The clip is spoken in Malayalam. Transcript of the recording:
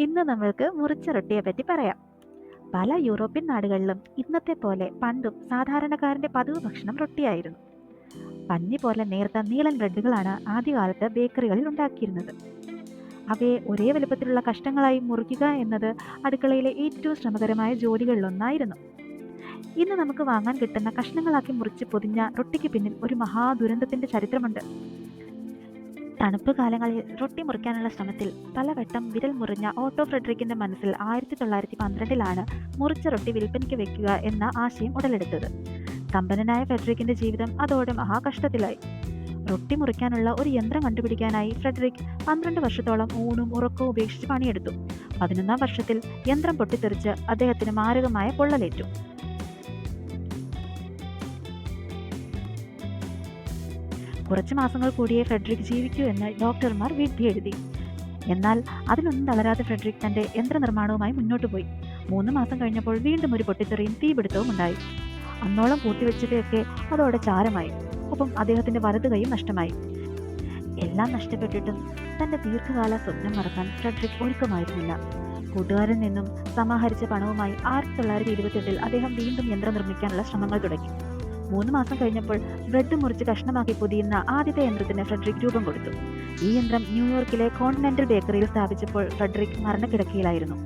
ഇന്ന് നമ്മൾക്ക് മുറിച്ച റൊട്ടിയെ പറ്റി പറയാം. പല യൂറോപ്യൻ നാടുകളിലും ഇന്നത്തെ പോലെ പണ്ടും സാധാരണക്കാരന്റെ പതിവ് ഭക്ഷണം റൊട്ടിയായിരുന്നു. പഞ്ഞി പോലെ നേർത്ത നീളൻ ബ്രെഡുകളാണ് ആദ്യകാലത്ത് ബേക്കറികളിൽ ഉണ്ടാക്കിയിരുന്നത്. അവയെ ഒരേ വലുപ്പത്തിലുള്ള കഷ്ണങ്ങളായി മുറിക്കുക എന്നത് അടുക്കളയിലെ ഏറ്റവും ശ്രമകരമായ ജോലികളിലൊന്നായിരുന്നു. ഇന്ന് നമുക്ക് വാങ്ങാൻ കിട്ടുന്ന കഷ്ണങ്ങളാക്കി മുറിച്ച് പൊതിഞ്ഞ റൊട്ടിക്ക് പിന്നിൽ ഒരു മഹാദുരന്തത്തിന്റെ ചരിത്രമുണ്ട്. തണുപ്പ് കാലങ്ങളിൽ റൊട്ടി മുറിക്കാനുള്ള ശ്രമത്തിൽ പലവട്ടം വിരൽ മുറിഞ്ഞ ഓട്ടോ ഫ്രെഡറിക്കിന്റെ മനസ്സിൽ 1912 മുറിച്ച റൊട്ടി വിൽപ്പനയ്ക്ക് വെക്കുക എന്ന ആശയം ഉടലെടുത്തത്. സമ്പന്നനായ ഫ്രെഡറിക്കിന്റെ ജീവിതം അതോടെ മഹാകഷ്ടത്തിലായി. റൊട്ടി മുറിക്കാനുള്ള ഒരു യന്ത്രം കണ്ടുപിടിക്കാനായി ഫ്രെഡറിക് 12 വർഷത്തോളം ഊണും ഉറക്കവും ഉപേക്ഷിച്ച് പണിയെടുത്തു. 11ാം വർഷത്തിൽ യന്ത്രം പൊട്ടിത്തെറിച്ച് അദ്ദേഹത്തിന് മാരകമായ പൊള്ളലേറ്റു. കുറച്ചു മാസങ്ങൾ കൂടിയേ ഫ്രെഡറിക് ജീവിക്കൂ എന്ന് ഡോക്ടർമാർ വിധി എഴുതി. എന്നാൽ അതിനൊന്നും തളരാതെ ഫ്രെഡറിക് തന്റെ യന്ത്രനിർമ്മാണവുമായി മുന്നോട്ടു പോയി. 3 മാസം കഴിഞ്ഞപ്പോൾ വീണ്ടും ഒരു പൊട്ടിത്തെറിയും തീപിടുത്തവും ഉണ്ടായി. അന്നോളം കൂട്ടിവെച്ചതൊക്കെ അതോടെ ചാരമായി. ഒപ്പം അദ്ദേഹത്തിന്റെ വലതു കൈയും നഷ്ടമായി. എല്ലാം നഷ്ടപ്പെട്ടിട്ടും തന്റെ ദീർഘകാല സ്വപ്നം മറക്കാൻ ഫ്രെഡറിക് ഒരുക്കമായിരുന്നില്ല. കൂട്ടുകാരിൽ നിന്നും സമാഹരിച്ച പണവുമായി 1928 അദ്ദേഹം വീണ്ടും യന്ത്രം നിർമ്മിക്കാനുള്ള ശ്രമങ്ങൾ തുടങ്ങി. 3 മാസം കഴിഞ്ഞപ്പോൾ ബ്രെഡ് മുറിച്ച് കഷ്ണമാക്കി പൊതിയുന്ന ആദ്യത്തെ യന്ത്രത്തിന് ഫ്രെഡറിക് രൂപം കൊടുത്തു. ഈ യന്ത്രം ന്യൂയോർക്കിലെ കോണ്ടിനെന്റൽ ബേക്കറിയിൽ സ്ഥാപിച്ചപ്പോൾ ഫ്രെഡറിക് മരണക്കിടക്കയിലായിരുന്നു.